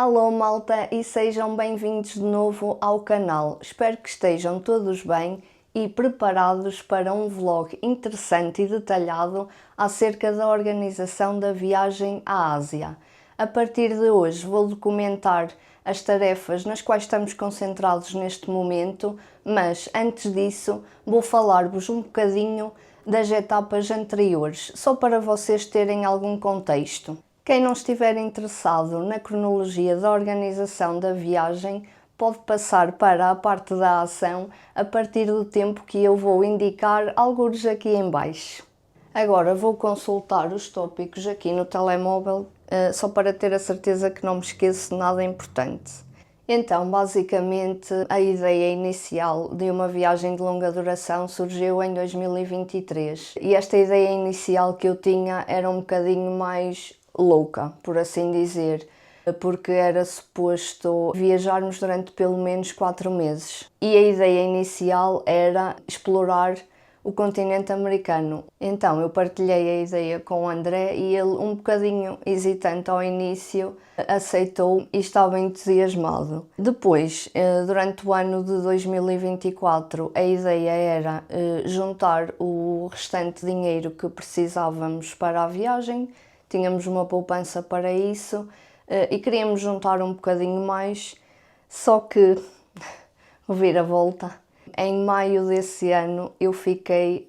Alô malta e sejam bem-vindos de novo ao canal. Espero que estejam todos bem e preparados para um vlog interessante e detalhado acerca da organização da viagem à Ásia. A partir de hoje vou documentar as tarefas nas quais estamos concentrados neste momento, mas antes disso vou falar-vos um bocadinho das etapas anteriores, só para vocês terem algum contexto. Quem não estiver interessado na cronologia da organização da viagem pode passar para a parte da ação a partir do tempo que eu vou indicar alguns aqui em baixo. Agora vou consultar os tópicos aqui no telemóvel, só para ter a certeza que não me esqueço de nada importante. Então, basicamente, a ideia inicial de uma viagem de longa duração surgiu em 2023 e esta ideia inicial que eu tinha era um bocadinho mais louca, por assim dizer, porque era suposto viajarmos durante pelo menos 4 meses. E a ideia inicial era explorar o continente americano. Então eu partilhei a ideia com o André e ele, um bocadinho hesitante ao início, aceitou e estava entusiasmado. Depois, durante o ano de 2024, a ideia era juntar o restante dinheiro que precisávamos para a viagem. Tínhamos uma poupança para isso e queríamos juntar um bocadinho mais, só que, reviravolta, em maio desse ano eu fiquei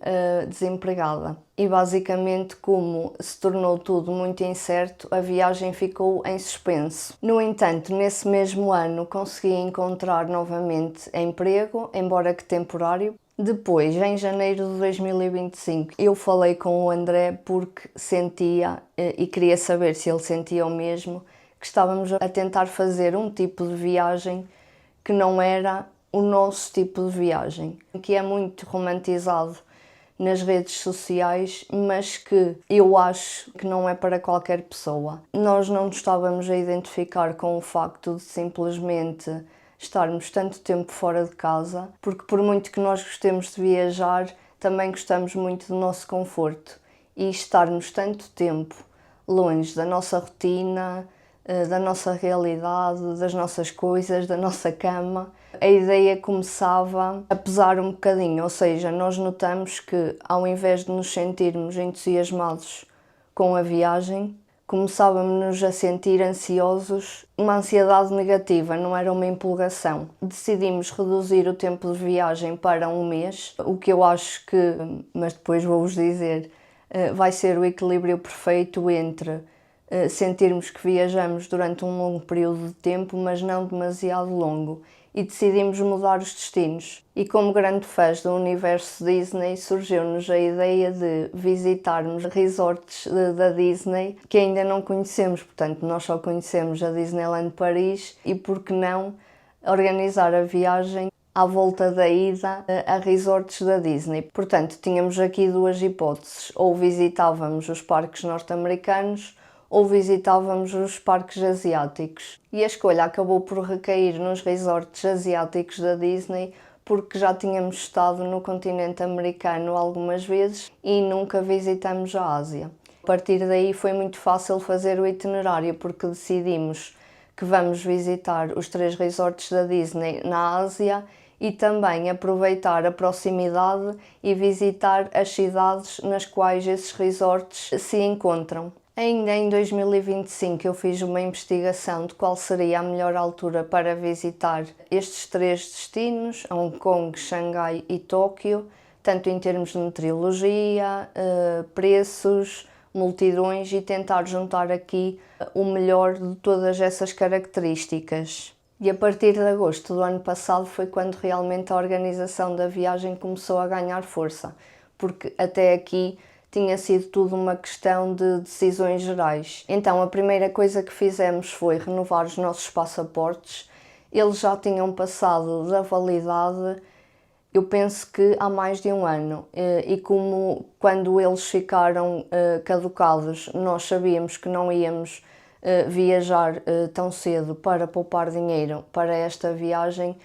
desempregada e basicamente, como se tornou tudo muito incerto, a viagem ficou em suspenso. No entanto, nesse mesmo ano consegui encontrar novamente emprego, embora que temporário. Depois, em janeiro de 2025, eu falei com o André porque sentia, e queria saber se ele sentia o mesmo, que estávamos a tentar fazer um tipo de viagem que não era o nosso tipo de viagem, que é muito romantizado nas redes sociais, mas que eu acho que não é para qualquer pessoa. Nós não nos estávamos a identificar com o facto de simplesmente estarmos tanto tempo fora de casa, porque por muito que nós gostemos de viajar, também gostamos muito do nosso conforto, e estarmos tanto tempo longe da nossa rotina, da nossa realidade, das nossas coisas, da nossa cama, a ideia começava a pesar um bocadinho, ou seja, nós notamos que ao invés de nos sentirmos entusiasmados com a viagem, começávamos-nos a sentir ansiosos, uma ansiedade negativa, não era uma empolgação. Decidimos reduzir o tempo de viagem para 1 mês, o que eu acho que, mas depois vou-vos dizer, vai ser o equilíbrio perfeito entre sentirmos que viajamos durante um longo período de tempo, mas não demasiado longo, e decidimos mudar os destinos. E como grande fãs do universo Disney, surgiu-nos a ideia de visitarmos resorts da Disney que ainda não conhecemos, portanto nós só conhecemos a Disneyland Paris, e por que não organizar a viagem à volta da ida a resorts da Disney. Portanto, tínhamos aqui duas hipóteses: ou visitávamos os parques norte-americanos ou visitávamos os parques asiáticos. E a escolha acabou por recair nos resorts asiáticos da Disney, porque já tínhamos estado no continente americano algumas vezes e nunca visitamos a Ásia. A partir daí foi muito fácil fazer o itinerário, porque decidimos que vamos visitar os 3 resorts da Disney na Ásia e também aproveitar a proximidade e visitar as cidades nas quais esses resorts se encontram. Ainda em 2025 eu fiz uma investigação de qual seria a melhor altura para visitar estes 3 destinos, Hong Kong, Xangai e Tóquio, tanto em termos de meteorologia, preços, multidões, e tentar juntar aqui o melhor de todas essas características. E a partir de agosto do ano passado foi quando realmente a organização da viagem começou a ganhar força, porque até aqui tinha sido tudo uma questão de decisões gerais. Então a primeira coisa que fizemos foi renovar os nossos passaportes. Eles já tinham passado da validade, eu penso que há mais de 1 ano, e como quando eles ficaram caducados nós sabíamos que não íamos viajar tão cedo para poupar dinheiro para esta viagem,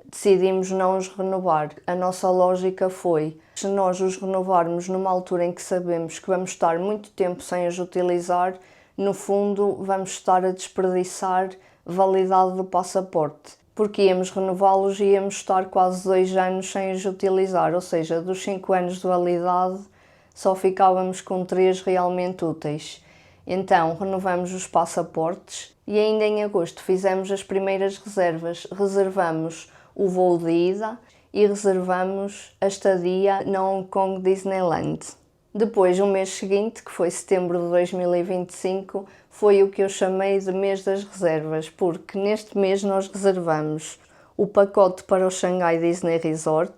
decidimos não os renovar. A nossa lógica foi: se nós os renovarmos numa altura em que sabemos que vamos estar muito tempo sem os utilizar, no fundo vamos estar a desperdiçar validade do passaporte, porque íamos renová-los e íamos estar quase 2 anos sem os utilizar, ou seja, dos 5 anos de validade só ficávamos com 3 realmente úteis. Então renovamos os passaportes e ainda em agosto fizemos as primeiras reservas. Reservamos o voo de ida e reservamos a estadia na Hong Kong Disneyland. Depois, o mês seguinte, que foi setembro de 2025, foi o que eu chamei de mês das reservas, porque neste mês nós reservamos o pacote para o Shanghai Disney Resort,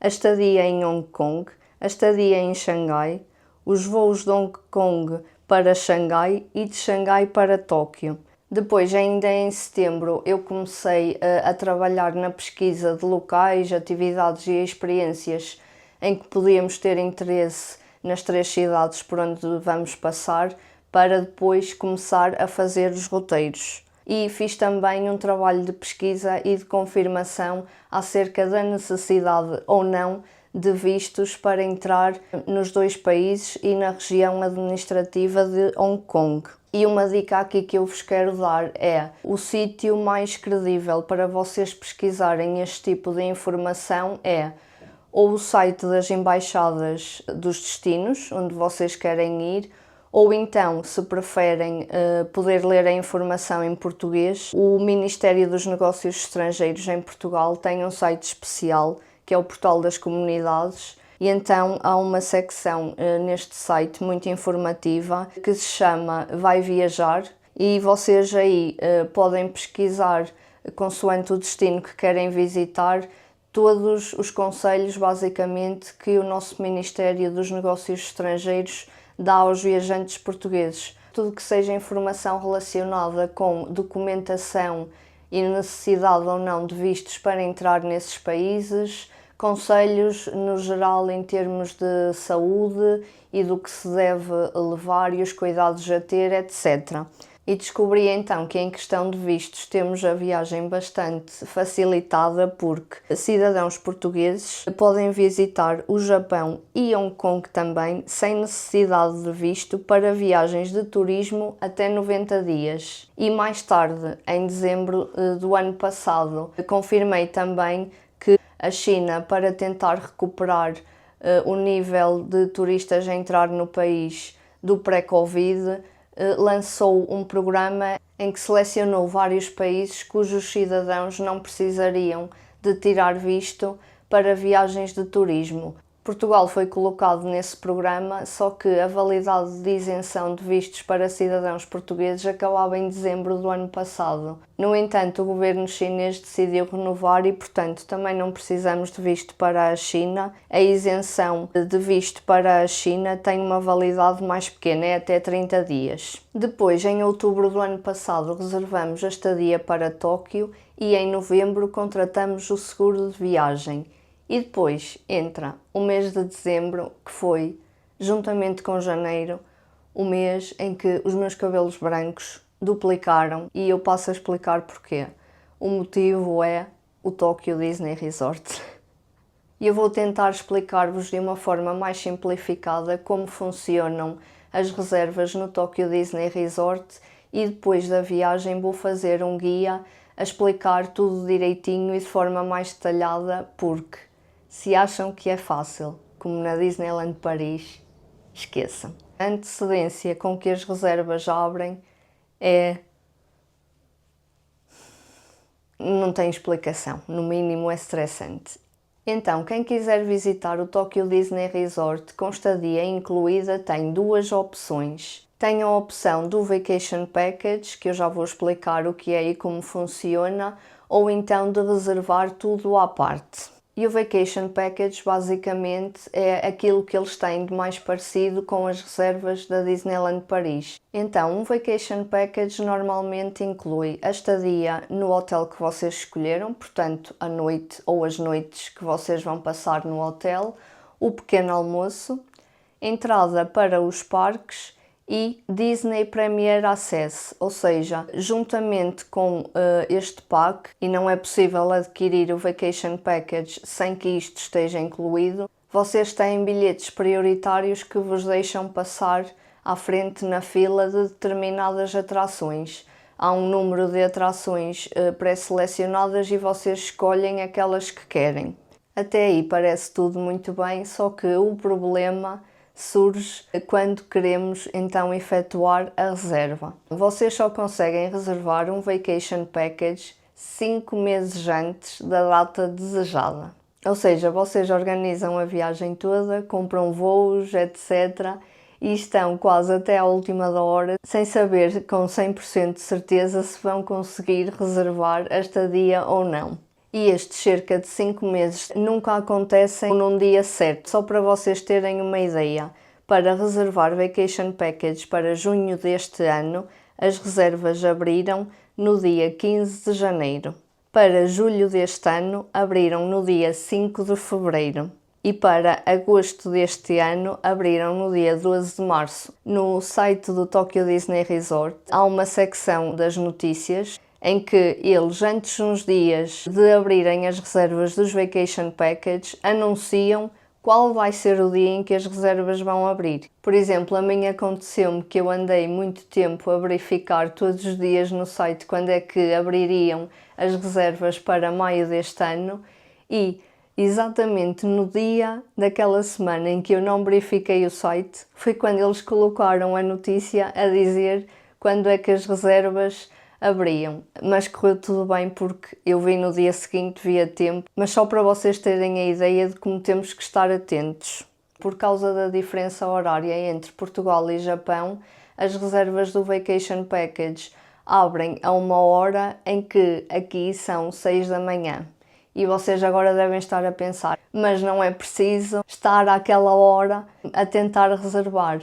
a estadia em Hong Kong, a estadia em Xangai, os voos de Hong Kong para Xangai e de Xangai para Tóquio. Depois, ainda em setembro, eu comecei a trabalhar na pesquisa de locais, atividades e experiências em que podíamos ter interesse nas 3 cidades por onde vamos passar, para depois começar a fazer os roteiros. E fiz também um trabalho de pesquisa e de confirmação acerca da necessidade ou não de vistos para entrar nos 2 países e na região administrativa de Hong Kong. E uma dica aqui que eu vos quero dar é: o sítio mais credível para vocês pesquisarem este tipo de informação é ou o site das embaixadas dos destinos onde vocês querem ir, ou então, se preferem poder ler a informação em português, o Ministério dos Negócios Estrangeiros em Portugal tem um site especial, que é o Portal das Comunidades, e então há uma secção neste site muito informativa que se chama Vai Viajar, e vocês aí podem pesquisar, consoante o destino que querem visitar, todos os conselhos, basicamente, que o nosso Ministério dos Negócios Estrangeiros dá aos viajantes portugueses. Tudo que seja informação relacionada com documentação e necessidade ou não de vistos para entrar nesses países, conselhos no geral em termos de saúde e do que se deve levar e os cuidados a ter, etc. E descobri então que em questão de vistos temos a viagem bastante facilitada, porque cidadãos portugueses podem visitar o Japão e Hong Kong também sem necessidade de visto para viagens de turismo até 90 dias. E mais tarde, em dezembro do ano passado, confirmei também que a China, para tentar recuperar o nível de turistas a entrar no país do pré-Covid, lançou um programa em que selecionou vários países cujos cidadãos não precisariam de tirar visto para viagens de turismo. Portugal foi colocado nesse programa, só que a validade de isenção de vistos para cidadãos portugueses acabava em dezembro do ano passado. No entanto, o governo chinês decidiu renovar e, portanto, também não precisamos de visto para a China. A isenção de visto para a China tem uma validade mais pequena, é até 30 dias. Depois, em outubro do ano passado, reservamos a estadia para Tóquio e em novembro contratamos o seguro de viagem. E depois entra o mês de dezembro, que foi, juntamente com janeiro, o mês em que os meus cabelos brancos duplicaram, e eu passo a explicar porquê. O motivo é o Tokyo Disney Resort. E eu vou tentar explicar-vos de uma forma mais simplificada como funcionam as reservas no Tokyo Disney Resort, e depois da viagem vou fazer um guia a explicar tudo direitinho e de forma mais detalhada, porque se acham que é fácil, como na Disneyland Paris, esqueçam. A antecedência com que as reservas abrem não tem explicação, no mínimo é estressante. Então, quem quiser visitar o Tokyo Disney Resort com estadia incluída tem 2 opções. Tem a opção do Vacation Package, que eu já vou explicar o que é e como funciona, ou então de reservar tudo à parte. E o Vacation Package basicamente é aquilo que eles têm de mais parecido com as reservas da Disneyland Paris. Então, um Vacation Package normalmente inclui a estadia no hotel que vocês escolheram, portanto, a noite ou as noites que vocês vão passar no hotel, o pequeno almoço, entrada para os parques e Disney Premier Access, ou seja, juntamente com este pack, e não é possível adquirir o Vacation Package sem que isto esteja incluído, vocês têm bilhetes prioritários que vos deixam passar à frente na fila de determinadas atrações. há um número de atrações pré-selecionadas e vocês escolhem aquelas que querem. Até aí parece tudo muito bem, só que o problema surge quando queremos então efetuar a reserva. Vocês só conseguem reservar um Vacation Package 5 meses antes da data desejada. Ou seja, vocês organizam a viagem toda, compram voos, etc. e estão quase até à última da hora sem saber com 100% de certeza se vão conseguir reservar a estadia ou não. E estes cerca de 5 meses nunca acontecem num dia certo. Só para vocês terem uma ideia, para reservar Vacation Package para junho deste ano, as reservas abriram no dia 15 de janeiro. Para julho deste ano, abriram no dia 5 de fevereiro. E para agosto deste ano, abriram no dia 12 de março. No site do Tokyo Disney Resort há uma secção das notícias em que eles, antes uns dias de abrirem as reservas dos Vacation Package, anunciam qual vai ser o dia em que as reservas vão abrir. Por exemplo, a mim aconteceu-me que eu andei muito tempo a verificar todos os dias no site quando é que abririam as reservas para maio deste ano e exatamente no dia daquela semana em que eu não verifiquei o site foi quando eles colocaram a notícia a dizer quando é que as reservas abriam, mas correu tudo bem porque eu vi no dia seguinte, via tempo, mas só para vocês terem a ideia de como temos que estar atentos. Por causa da diferença horária entre Portugal e Japão, as reservas do Vacation Package abrem a 1 hora em que aqui são 6 da manhã. E vocês agora devem estar a pensar, mas não é preciso estar àquela hora a tentar reservar.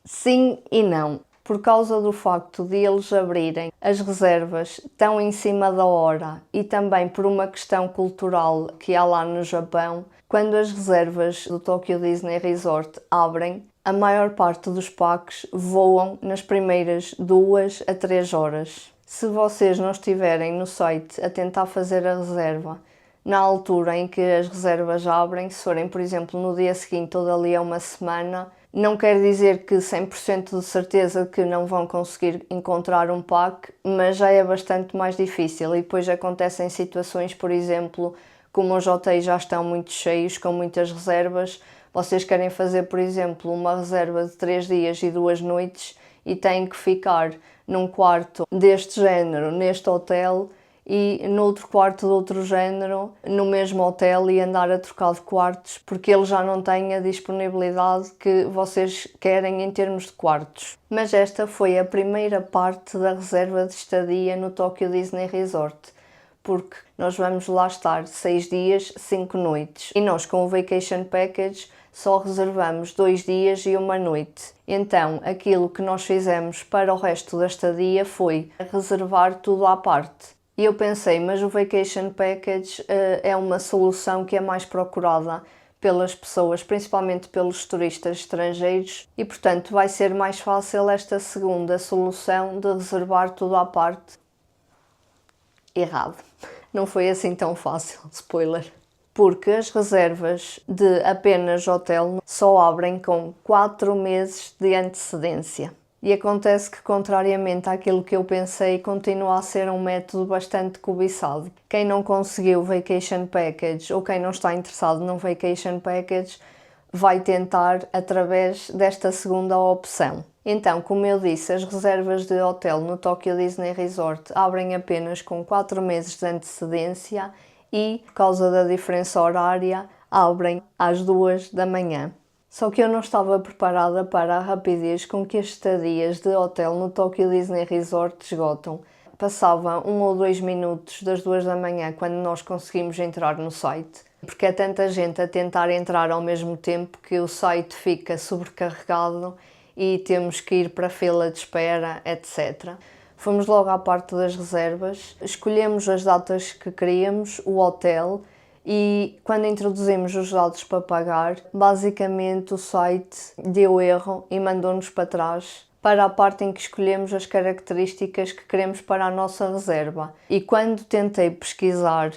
Sim e não. Por causa do facto de eles abrirem as reservas tão em cima da hora e também por uma questão cultural que há lá no Japão, quando as reservas do Tokyo Disney Resort abrem, a maior parte dos packs voam nas primeiras 2 a 3 horas. Se vocês não estiverem no site a tentar fazer a reserva na altura em que as reservas abrem, se forem, por exemplo, no dia seguinte ou dali a uma semana, não quer dizer que 100% de certeza que não vão conseguir encontrar um pack, mas já é bastante mais difícil e depois acontecem situações, por exemplo, como os hotéis já estão muito cheios, com muitas reservas, vocês querem fazer, por exemplo, uma reserva de 3 dias e 2 noites e têm que ficar num quarto deste género, neste hotel, e noutro quarto de outro género, no mesmo hotel e andar a trocar de quartos, porque eles já não têm a disponibilidade que vocês querem em termos de quartos. Mas esta foi a primeira parte da reserva de estadia no Tokyo Disney Resort, porque nós vamos lá estar 6 dias, 5 noites, e nós com o Vacation Package só reservamos 2 dias e 1 noite. Então, aquilo que nós fizemos para o resto da estadia foi reservar tudo à parte. E eu pensei, mas o Vacation Package é uma solução que é mais procurada pelas pessoas, principalmente pelos turistas estrangeiros, e portanto vai ser mais fácil esta segunda solução de reservar tudo à parte. Errado. Não foi assim tão fácil, spoiler. Porque as reservas de apenas hotel só abrem com 4 meses de antecedência. E acontece que, contrariamente àquilo que eu pensei, continua a ser um método bastante cobiçado. Quem não conseguiu o Vacation Package ou quem não está interessado num Vacation Package vai tentar através desta segunda opção. Então, como eu disse, as reservas de hotel no Tokyo Disney Resort abrem apenas com 4 meses de antecedência e, por causa da diferença horária, abrem às 2 da manhã. Só que eu não estava preparada para a rapidez com que as estadias de hotel no Tokyo Disney Resort esgotam. Passava 1 ou 2 minutos das 2 da manhã quando nós conseguimos entrar no site, porque é tanta gente a tentar entrar ao mesmo tempo que o site fica sobrecarregado e temos que ir para a fila de espera, etc. Fomos logo à parte das reservas, escolhemos as datas que queríamos, o hotel, e quando introduzimos os dados para pagar, basicamente o site deu erro e mandou-nos para trás para a parte em que escolhemos as características que queremos para a nossa reserva. E quando tentei pesquisar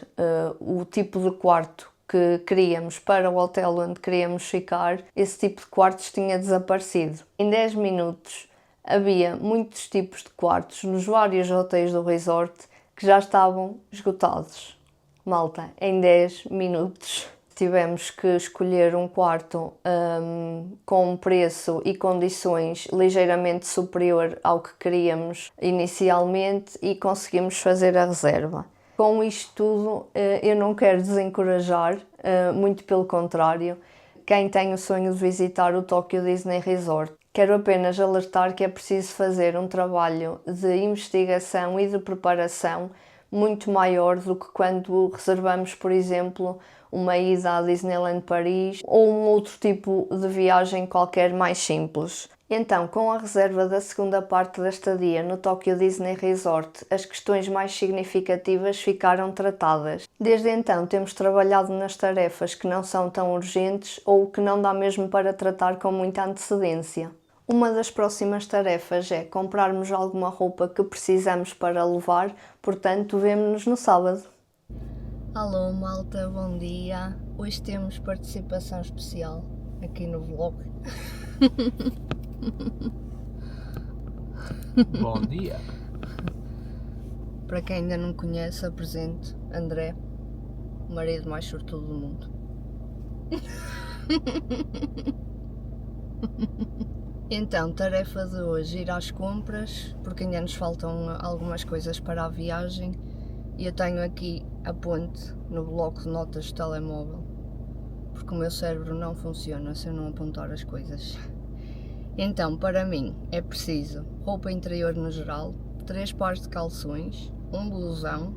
o tipo de quarto que queríamos para o hotel onde queríamos ficar, esse tipo de quartos tinha desaparecido. Em 10 minutos Havia muitos tipos de quartos nos vários hotéis do resort que já estavam esgotados. Malta, em 10 minutos tivemos que escolher um quarto com um preço e condições ligeiramente superior ao que queríamos inicialmente e conseguimos fazer a reserva. Com isto tudo, eu não quero desencorajar, muito pelo contrário, quem tem o sonho de visitar o Tokyo Disney Resort. Quero apenas alertar que é preciso fazer um trabalho de investigação e de preparação muito maior do que quando reservamos, por exemplo, uma ida à Disneyland Paris ou um outro tipo de viagem qualquer mais simples. Então, com a reserva da segunda parte da estadia no Tokyo Disney Resort, as questões mais significativas ficaram tratadas. Desde então, temos trabalhado nas tarefas que não são tão urgentes ou que não dá mesmo para tratar com muita antecedência. Uma das próximas tarefas é comprarmos alguma roupa que precisamos para levar, portanto, vemo-nos no sábado. Alô malta, bom dia! Hoje temos participação especial aqui no vlog. Bom dia! Para quem ainda não me conhece, apresento André, o marido mais sortudo do mundo. Então, tarefa de hoje, ir às compras, porque ainda nos faltam algumas coisas para a viagem e eu tenho aqui a ponte no bloco de notas do telemóvel, porque o meu cérebro não funciona se eu não apontar as coisas. Então, para mim, é preciso roupa interior no geral, 3 pares de calções, um blusão,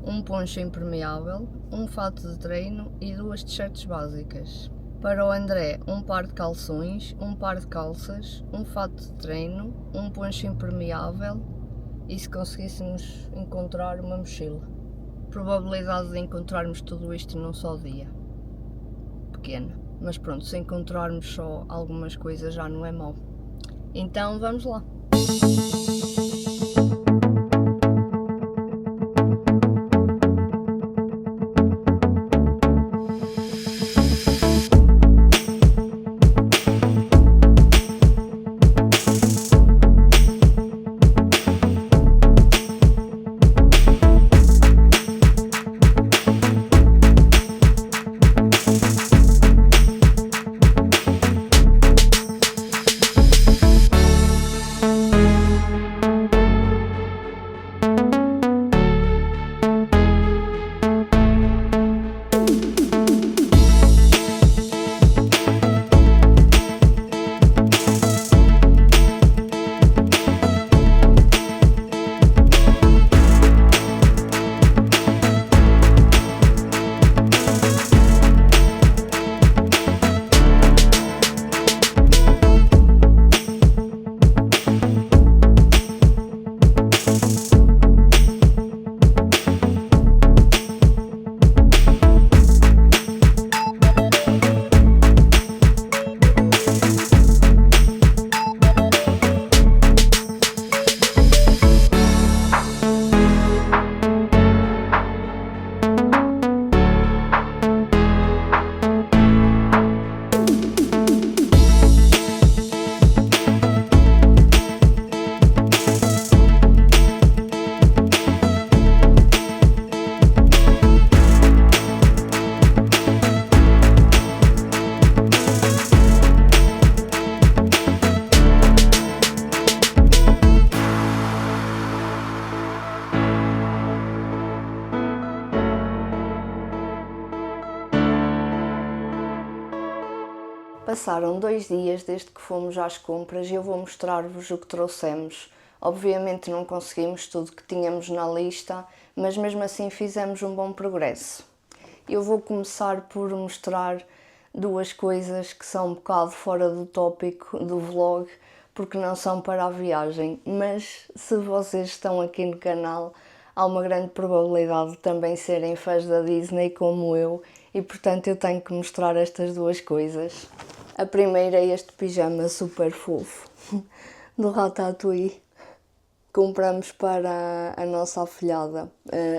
um poncho impermeável, um fato de treino e 2 t-shirts básicas. Para o André, um par de calções, um par de calças, um fato de treino, um poncho impermeável e se conseguíssemos encontrar uma mochila. Probabilidade de encontrarmos tudo isto num só dia. Pequena. Mas pronto, se encontrarmos só algumas coisas já não é mau. Então vamos lá. Passaram 2 dias desde que fomos às compras e eu vou mostrar-vos o que trouxemos. Obviamente não conseguimos tudo que tínhamos na lista, mas mesmo assim fizemos um bom progresso. Eu vou começar por mostrar 2 coisas que são um bocado fora do tópico do vlog, porque não são para a viagem, mas se vocês estão aqui no canal, há uma grande probabilidade de também serem fãs da Disney como eu e portanto eu tenho que mostrar estas 2 coisas. A primeira é este pijama super fofo do Ratatouille. Compramos para a nossa afilhada.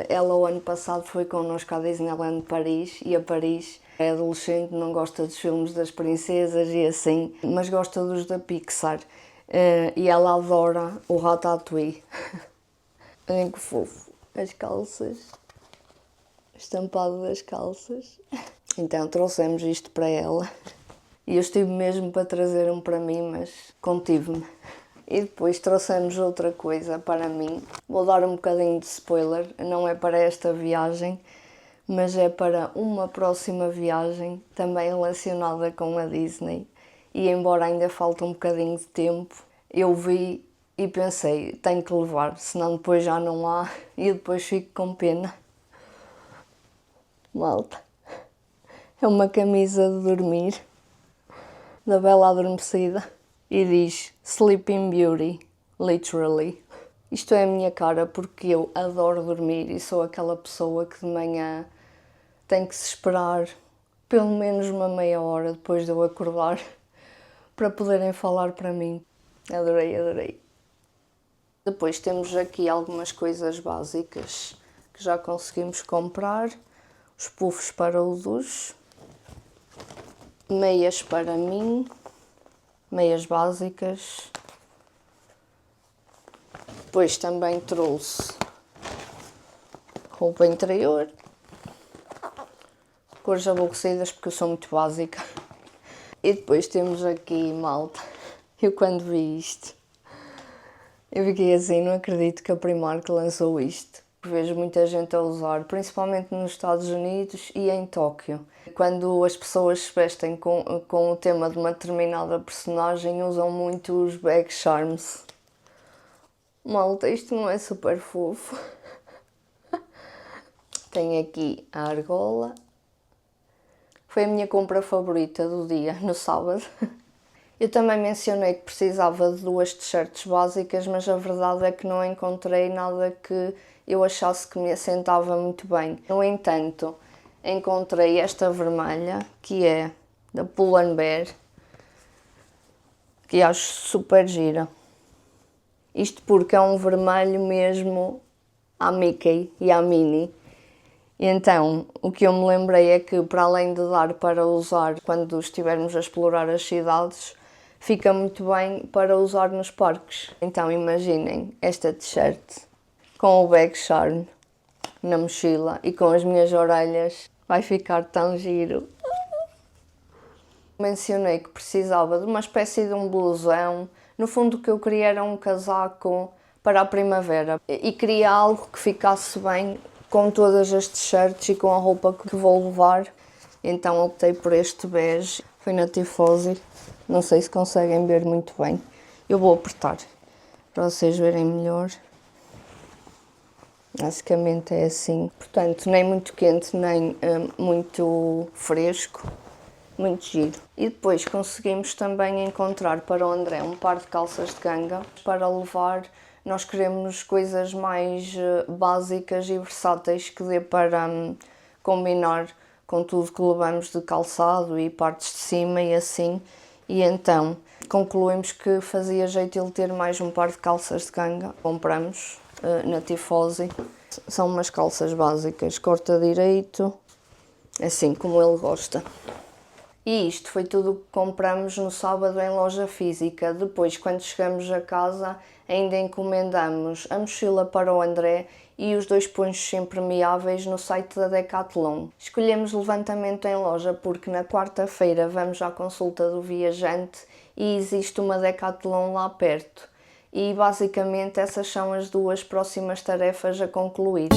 Ela o ano passado foi connosco à Disneyland Paris e a Paris é adolescente, não gosta dos filmes das princesas e assim, mas gosta dos da Pixar. E ela adora o Ratatouille. Olhem que fofo. As calças. Estampado das calças. Então trouxemos isto para ela. E eu estive mesmo para trazer um para mim, mas contive-me. E depois trouxemos outra coisa para mim. Vou dar um bocadinho de spoiler. Não é para esta viagem, mas é para uma próxima viagem, também relacionada com a Disney. E embora ainda falte um bocadinho de tempo, eu vi e pensei, tenho que levar, senão depois já não há e depois fico com pena. Malta, é uma camisa de dormir, da Bela Adormecida, e diz Sleeping Beauty, literally. Isto é a minha cara porque eu adoro dormir e sou aquela pessoa que de manhã tem que se esperar pelo menos uma meia hora depois de eu acordar para poderem falar para mim. Adorei, adorei. Depois temos aqui algumas coisas básicas que já conseguimos comprar. Os puffs para o duche, meias para mim, meias básicas. Depois também trouxe roupa interior, cores aborrecidas porque eu sou muito básica. E depois temos aqui, malta, eu quando vi isto, eu fiquei assim, não acredito que a Primark lançou isto. Vejo muita gente a usar, principalmente nos Estados Unidos e em Tóquio. Quando as pessoas se vestem com o tema de uma determinada personagem, usam muito os bag charms. Malta, isto não é super fofo. Tem aqui a argola. Foi a minha compra favorita do dia, no sábado. Eu também mencionei que precisava de 2 t-shirts básicas, mas a verdade é que não encontrei nada que eu achasse que me assentava muito bem. No entanto, encontrei esta vermelha, que é da Pull&Bear, que acho super gira. Isto porque é um vermelho mesmo à Mickey e à Minnie. E então, o que eu me lembrei é que, para além de dar para usar quando estivermos a explorar as cidades, fica muito bem para usar nos parques. Então, imaginem esta t-shirt com o bag charm na mochila e com as minhas orelhas. Vai ficar tão giro. Mencionei que precisava de uma espécie de um blusão. No fundo, o que eu queria era um casaco para a primavera. E queria algo que ficasse bem com todas as t-shirts e com a roupa que vou levar. Então optei por este bege. Foi na Tifosi. Não sei se conseguem ver muito bem. Eu vou apertar para vocês verem melhor. Basicamente é assim. Portanto, nem muito quente, nem muito fresco. Muito giro. E depois conseguimos também encontrar para o André um par de calças de ganga para levar. Nós queremos coisas mais básicas e versáteis que dê para combinar com tudo que levamos de calçado e partes de cima e assim. E então concluímos que fazia jeito ele ter mais um par de calças de ganga. Compramos na Tifosi. São umas calças básicas, corta direito, assim como ele gosta. E isto foi tudo o que compramos no sábado em loja física. Depois, quando chegamos a casa, ainda encomendamos a mochila para o André e os 2 ponchos impermeáveis no site da Decathlon. Escolhemos levantamento em loja porque na quarta-feira vamos à consulta do viajante e existe uma Decathlon lá perto. E basicamente essas são as 2 próximas tarefas a concluir.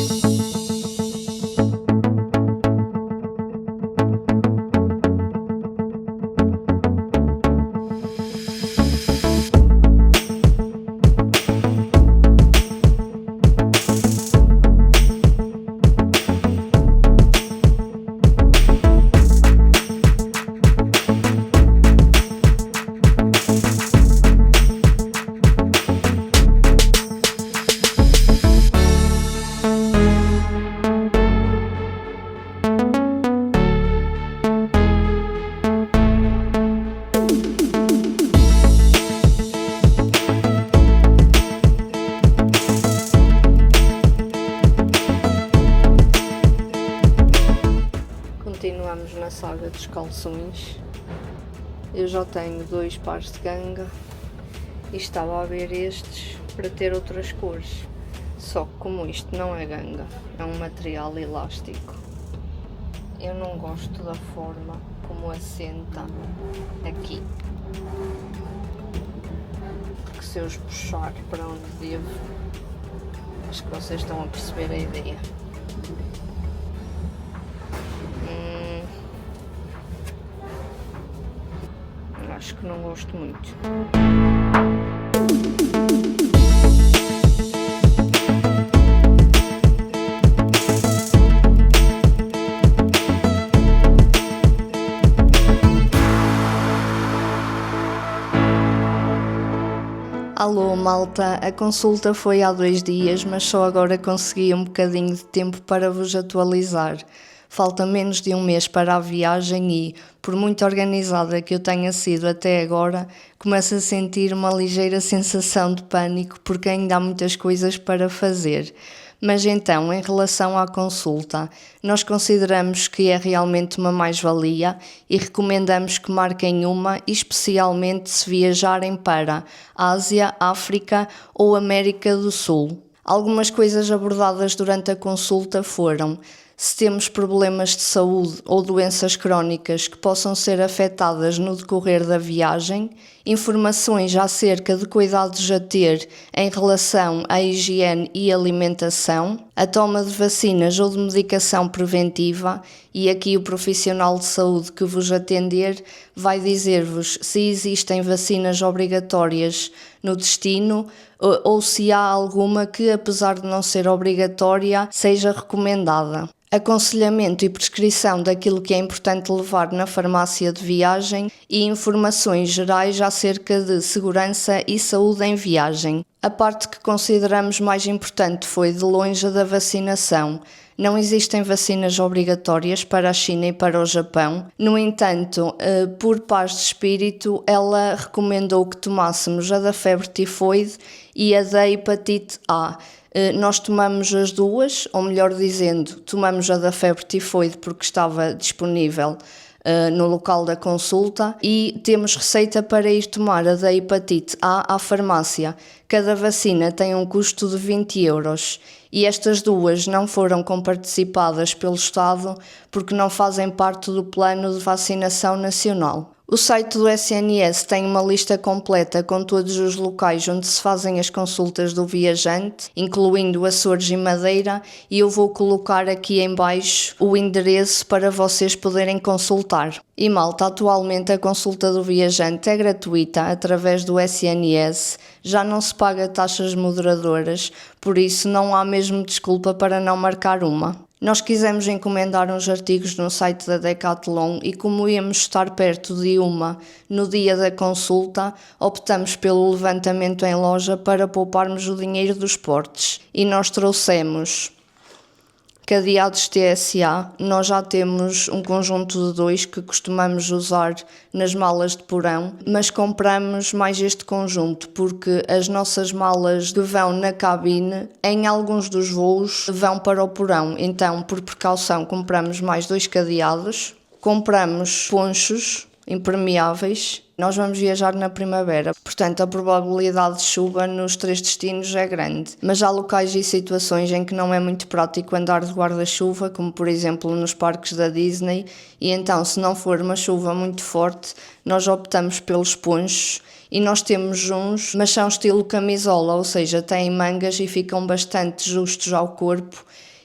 Continuamos na saga dos calções. Eu já tenho 2 pares de ganga e estava a ver estes para ter outras cores. Só que como isto não é ganga, é um material elástico, eu não gosto da forma como assenta aqui. Porque se eu os puxar para onde devo, acho que vocês estão a perceber a ideia. Acho que não gosto muito. Alô malta, a consulta foi há 2 dias, mas só agora consegui um bocadinho de tempo para vos atualizar. Falta menos de 1 mês para a viagem e, por muito organizada que eu tenha sido até agora, começo a sentir uma ligeira sensação de pânico porque ainda há muitas coisas para fazer. Mas então, em relação à consulta, nós consideramos que é realmente uma mais-valia e recomendamos que marquem uma, especialmente se viajarem para Ásia, África ou América do Sul. Algumas coisas abordadas durante a consulta foram: se temos problemas de saúde ou doenças crónicas que possam ser afetadas no decorrer da viagem, informações acerca de cuidados a ter em relação à higiene e alimentação, a toma de vacinas ou de medicação preventiva, e aqui o profissional de saúde que vos atender vai dizer-vos se existem vacinas obrigatórias no destino ou se há alguma que, apesar de não ser obrigatória, seja recomendada. Aconselhamento e prescrição daquilo que é importante levar na farmácia de viagem e informações gerais acerca de segurança e saúde em viagem. A parte que consideramos mais importante foi de longe a da vacinação. Não existem vacinas obrigatórias para a China e para o Japão. No entanto, por paz de espírito, ela recomendou que tomássemos a da febre tifoide e a da hepatite A. Nós tomamos as duas, ou melhor dizendo, tomamos a da febre tifoide porque estava disponível no local da consulta, e temos receita para ir tomar a da hepatite A à farmácia. Cada vacina tem um custo de 20€ e estas duas não foram comparticipadas pelo Estado porque não fazem parte do plano de vacinação nacional. O site do SNS tem uma lista completa com todos os locais onde se fazem as consultas do viajante, incluindo Açores e Madeira, e eu vou colocar aqui em baixo o endereço para vocês poderem consultar. E malta, atualmente a consulta do viajante é gratuita através do SNS, já não se paga taxas moderadoras, por isso não há mesmo desculpa para não marcar uma. Nós quisemos encomendar uns artigos no site da Decathlon e, como íamos estar perto de uma no dia da consulta, optamos pelo levantamento em loja para pouparmos o dinheiro dos portes. E nós trouxemos cadeados TSA. Nós já temos um conjunto de 2 que costumamos usar nas malas de porão, mas compramos mais este conjunto porque as nossas malas que vão na cabine, em alguns dos voos, vão para o porão. Então, por precaução, compramos mais 2 cadeados, compramos ponchos impermeáveis. Nós vamos viajar na primavera, portanto a probabilidade de chuva nos 3 destinos é grande, mas há locais e situações em que não é muito prático andar de guarda-chuva, como por exemplo nos parques da Disney, e então se não for uma chuva muito forte, nós optamos pelos ponchos. E nós temos uns, mas são estilo camisola, ou seja, têm mangas e ficam bastante justos ao corpo.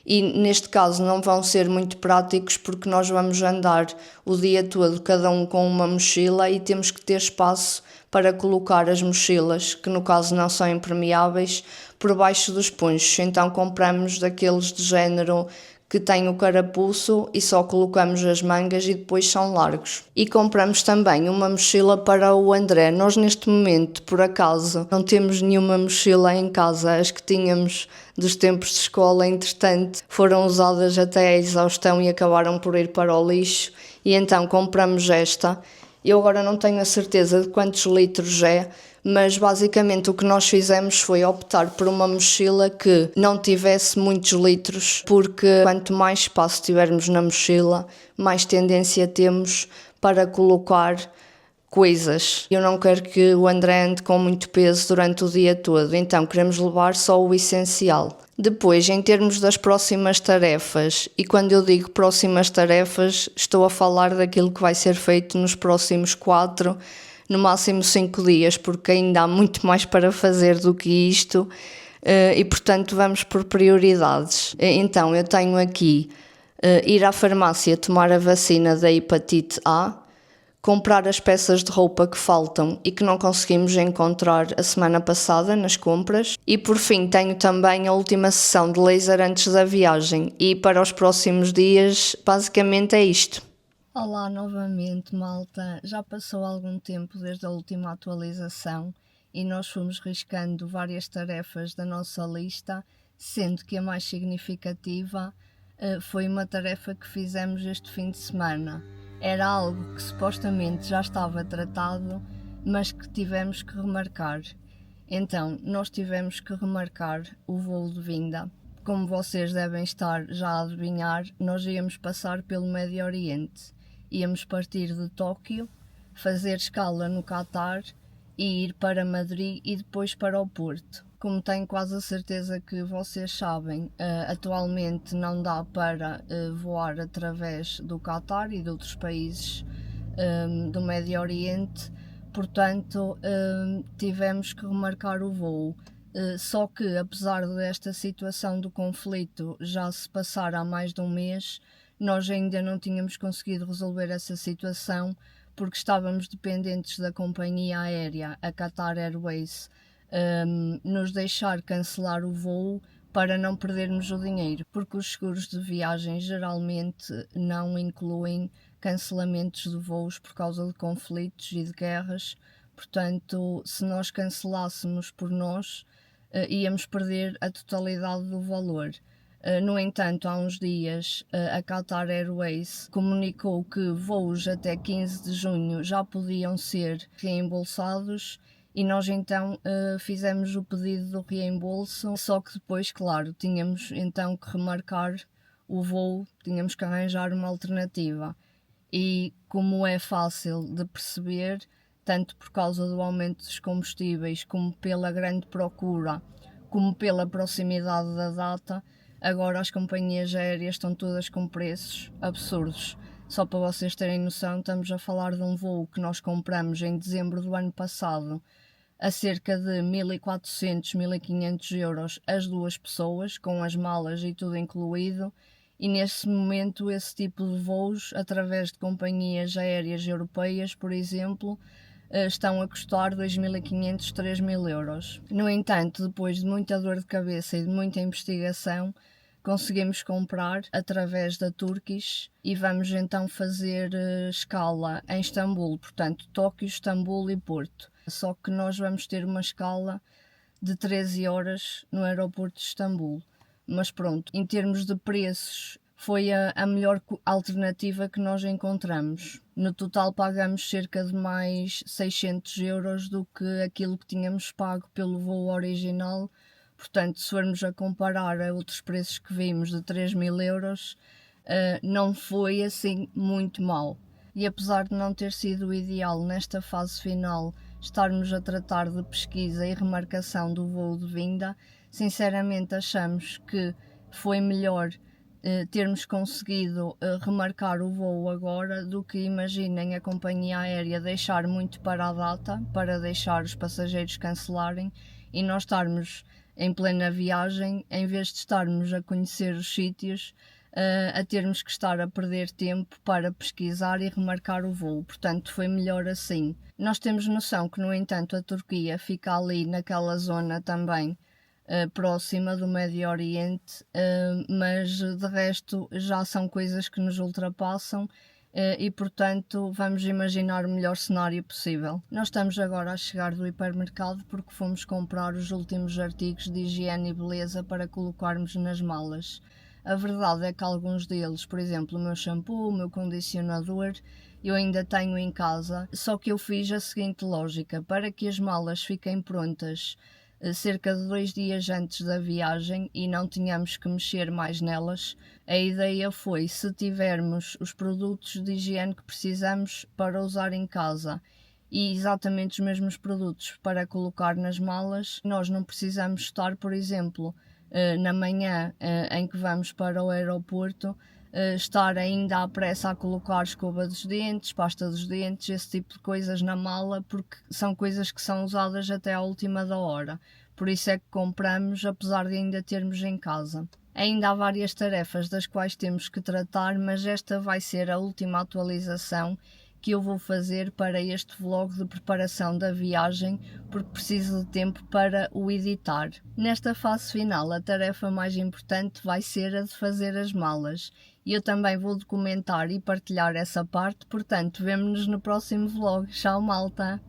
E neste caso não vão ser muito práticos porque nós vamos andar o dia todo, cada um com uma mochila, e temos que ter espaço para colocar as mochilas, que no caso não são impermeáveis, por baixo dos ponchos. Então compramos daqueles de género que têm o carapuço e só colocamos as mangas e depois são largos. E compramos também uma mochila para o André. Nós neste momento, por acaso, não temos nenhuma mochila em casa. As que tínhamos dos tempos de escola, entretanto, foram usadas até à exaustão e acabaram por ir para o lixo. E então compramos esta. Eu agora não tenho a certeza de quantos litros é, mas basicamente o que nós fizemos foi optar por uma mochila que não tivesse muitos litros, porque quanto mais espaço tivermos na mochila, mais tendência temos para colocar coisas. Eu não quero que o André ande com muito peso durante o dia todo, então queremos levar só o essencial. Depois, em termos das próximas tarefas, e quando eu digo próximas tarefas, estou a falar daquilo que vai ser feito nos próximos 4, no máximo 5 dias, porque ainda há muito mais para fazer do que isto, e portanto vamos por prioridades. Então, eu tenho aqui ir à farmácia tomar a vacina da hepatite A, comprar as peças de roupa que faltam e que não conseguimos encontrar a semana passada nas compras. E por fim tenho também a última sessão de laser antes da viagem e para os próximos dias basicamente é isto. Olá novamente, malta. Já passou algum tempo desde a última atualização e nós fomos riscando várias tarefas da nossa lista, sendo que a mais significativa foi uma tarefa que fizemos este fim de semana. Era algo que supostamente já estava tratado, mas que tivemos que remarcar. Então, nós tivemos que remarcar o voo de vinda. Como vocês devem estar já a adivinhar, nós íamos passar pelo Médio Oriente. Íamos partir de Tóquio, fazer escala no Catar e ir para Madrid e depois para o Porto. Como tenho quase a certeza que vocês sabem, atualmente não dá para voar através do Catar e de outros países do Médio Oriente, portanto tivemos que remarcar o voo. Só que, apesar desta situação do conflito já se passar há mais de um mês, nós ainda não tínhamos conseguido resolver essa situação porque estávamos dependentes da companhia aérea, a Qatar Airways, nos deixar cancelar o voo para não perdermos o dinheiro, porque os seguros de viagem geralmente não incluem cancelamentos de voos por causa de conflitos e de guerras. Portanto, se nós cancelássemos por nós, íamos perder a totalidade do valor. No entanto, há uns dias a Qatar Airways comunicou que voos até 15 de junho já podiam ser reembolsados e nós então fizemos o pedido do reembolso, só que depois, claro, tínhamos então que remarcar o voo, tínhamos que arranjar uma alternativa. E como é fácil de perceber, tanto por causa do aumento dos combustíveis, como pela grande procura, como pela proximidade da data, agora as companhias aéreas estão todas com preços absurdos. Só para vocês terem noção, estamos a falar de um voo que nós compramos em dezembro do ano passado a cerca de 1.400, 1.500 euros as duas pessoas, com as malas e tudo incluído, e nesse momento esse tipo de voos, através de companhias aéreas europeias, por exemplo, estão a custar 2.500, 3.000 euros. No entanto, depois de muita dor de cabeça e de muita investigação, conseguimos comprar através da Turkish e vamos então fazer escala em Istambul, portanto Tóquio, Istambul e Porto. Só que nós vamos ter uma escala de 13 horas no aeroporto de Istambul. Mas pronto, em termos de preços, foi a melhor alternativa que nós encontramos. No total pagamos cerca de mais 600 euros do que aquilo que tínhamos pago pelo voo original. Portanto, se formos a comparar a outros preços que vimos de 3.000 euros, não foi assim muito mal. E apesar de não ter sido o ideal nesta fase final estarmos a tratar de pesquisa e remarcação do voo de vinda, sinceramente achamos que foi melhor termos conseguido remarcar o voo agora do que, imaginem, a companhia aérea deixar muito para a data, para deixar os passageiros cancelarem e nós estarmos em plena viagem, em vez de estarmos a conhecer os sítios, a termos que estar a perder tempo para pesquisar e remarcar o voo. Portanto, foi melhor assim. Nós temos noção que, no entanto, a Turquia fica ali naquela zona também próxima do Médio Oriente, mas de resto já são coisas que nos ultrapassam e, portanto, vamos imaginar o melhor cenário possível. Nós estamos agora a chegar do hipermercado porque fomos comprar os últimos artigos de higiene e beleza para colocarmos nas malas. A verdade é que alguns deles, por exemplo, o meu shampoo, o meu condicionador, eu ainda tenho em casa, só que eu fiz a seguinte lógica: para que as malas fiquem prontas cerca de 2 dias antes da viagem e não tínhamos que mexer mais nelas, a ideia foi, se tivermos os produtos de higiene que precisamos para usar em casa e exatamente os mesmos produtos para colocar nas malas. Nós não precisamos estar, por exemplo, na manhã em que vamos para o aeroporto, estar ainda à pressa a colocar escova dos dentes, pasta dos dentes, esse tipo de coisas na mala, porque são coisas que são usadas até à última da hora. Por isso é que compramos, apesar de ainda termos em casa. Ainda há várias tarefas das quais temos que tratar, mas esta vai ser a última atualização que eu vou fazer para este vlog de preparação da viagem, porque preciso de tempo para o editar. Nesta fase final, a tarefa mais importante vai ser a de fazer as malas. E eu também vou documentar e partilhar essa parte, portanto, vemo-nos no próximo vlog. Tchau, malta!